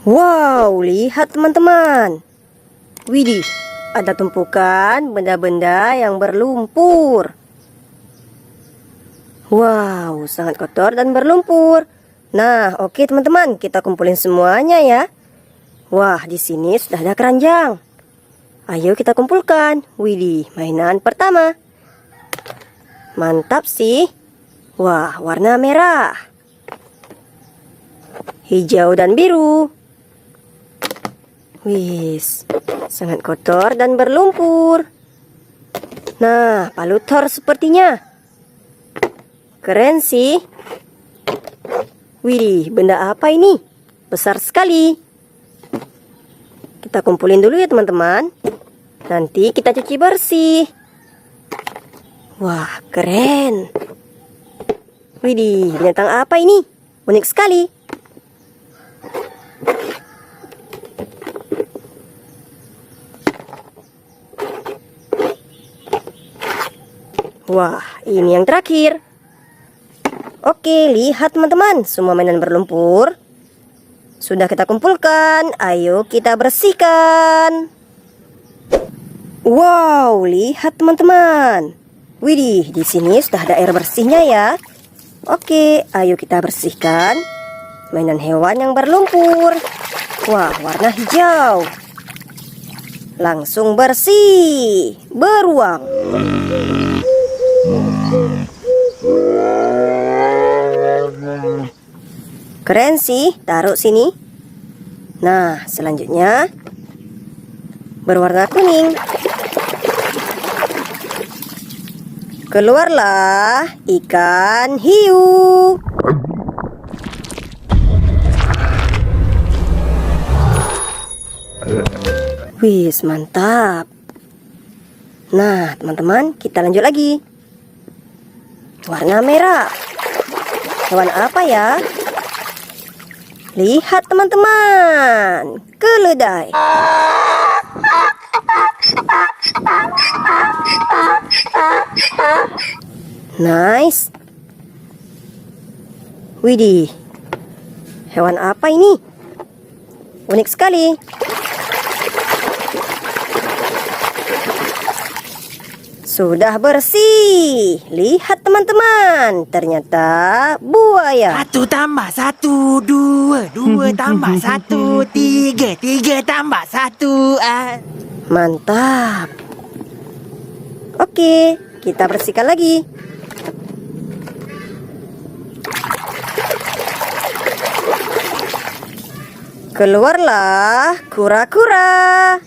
Wow, lihat teman-teman. Widih, ada tumpukan benda-benda yang berlumpur. Wow, sangat kotor dan berlumpur. Nah, oke teman-teman, kita kumpulin semuanya ya. Wah, di sini sudah ada keranjang. Ayo kita kumpulkan. Widih, mainan pertama. Mantap sih. Wah, warna merah, hijau dan biru. Wis, sangat kotor dan berlumpur. Nah, palu Thor sepertinya. Keren sih. Widih, benda apa ini? Besar sekali. Kita kumpulin dulu ya teman-teman. Nanti kita cuci bersih. Wah, keren. Widih, binatang apa ini? Unik sekali. Wah, ini yang terakhir. Oke, lihat teman-teman, semua mainan berlumpur sudah kita kumpulkan. Ayo kita bersihkan. Wow, lihat teman-teman. Widih, di sini sudah ada air bersihnya ya. Oke, ayo kita bersihkan mainan hewan yang berlumpur. Wah, warna hijau. Langsung bersih, beruang. Keren sih, taruh sini. Nah, selanjutnya berwarna kuning. Keluarlah ikan hiu. Wis, mantap. Nah, teman-teman, kita lanjut lagi. Warna merah. Hewan apa ya? Lihat teman-teman, keledai. Nice. Widih, hewan apa ini? Unik sekali. Sudah bersih. Lihat teman-teman, ternyata buaya. 1 tambah 1, 2, 2 tambah 1, 3, 3 tambah 1. Mantap. Oke, kita bersihkan lagi. Keluarlah kura-kura.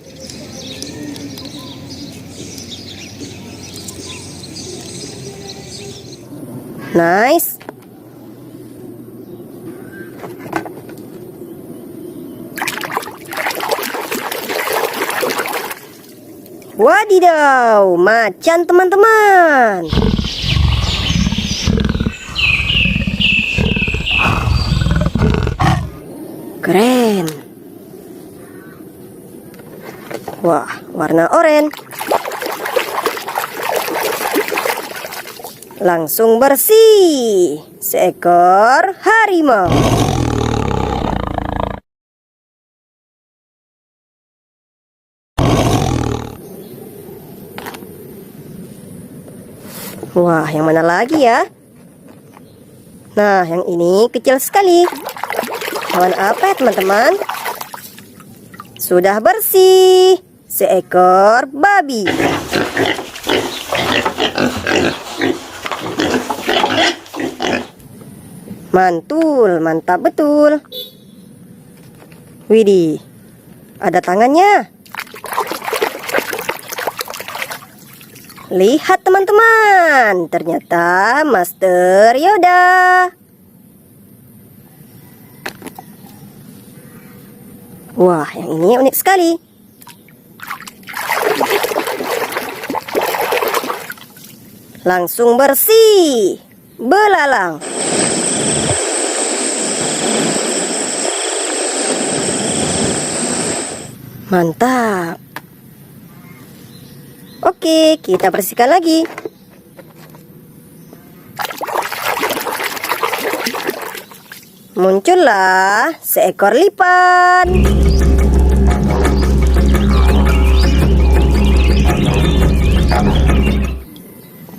Nice. Wadidaw, macan teman-teman. Keren. Wah, warna oranye. Langsung bersih. Seekor harimau. Wah, yang mana lagi ya? Nah, yang ini kecil sekali. Hewan apa ya teman-teman? Sudah bersih. Seekor babi. Mantul, mantap betul. Widih, ada tangannya. Lihat teman-teman, ternyata Master Yoda. Wah, yang ini unik sekali. Langsung bersih, belalang. Mantap. Oke, kita bersihkan lagi. Muncullah seekor lipan.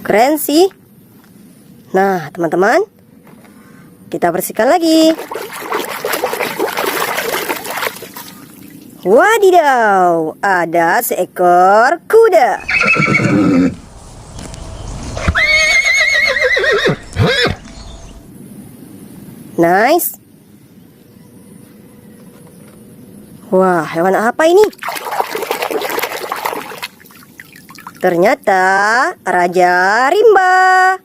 Keren sih. Nah, teman-teman, kita bersihkan lagi. Wadidaw, ada seekor kuda. Nice. Wah, hewan apa ini? Ternyata Raja Rimba.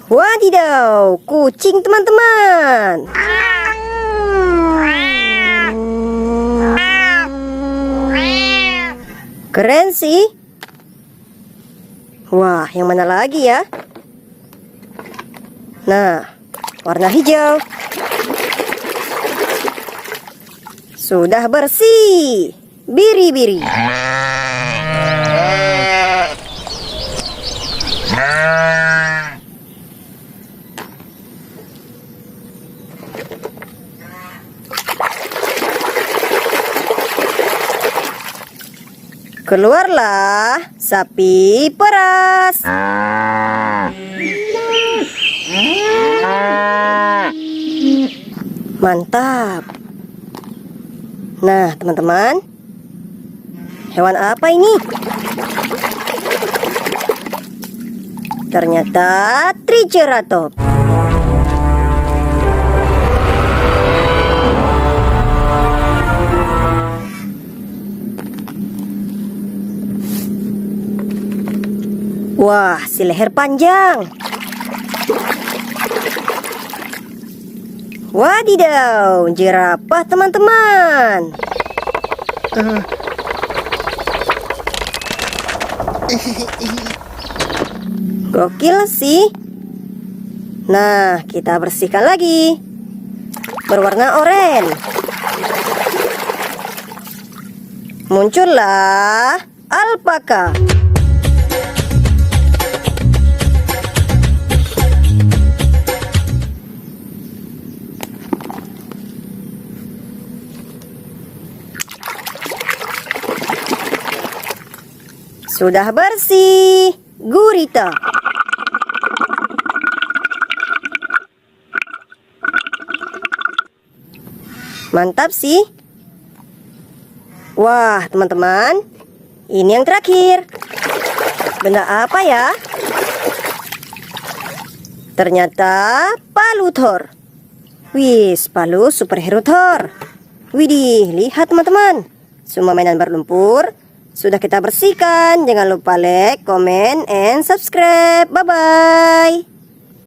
Wadidaw, kucing teman-teman. Keren sih. Wah, yang mana lagi ya? Nah, warna hijau. Sudah bersih. Biri-biri. Keluarlah sapi peras. Mantap. Nah, teman-teman, hewan apa ini? Ternyata Triceratops. Wah, si leher panjang. Wadidaw, jerapah teman-teman. Gokil sih. Nah, kita bersihkan lagi. Berwarna oranye. Muncullah alpaka. Sudah bersih, gurita. Mantap sih. Wah, teman-teman, ini yang terakhir. Benda apa ya? Ternyata palu Thor. Wis, palu superhero Thor. Widih, lihat teman-teman. Semua mainan berlumpur sudah kita bersihkan. Jangan lupa like, comment, and subscribe. Bye-bye.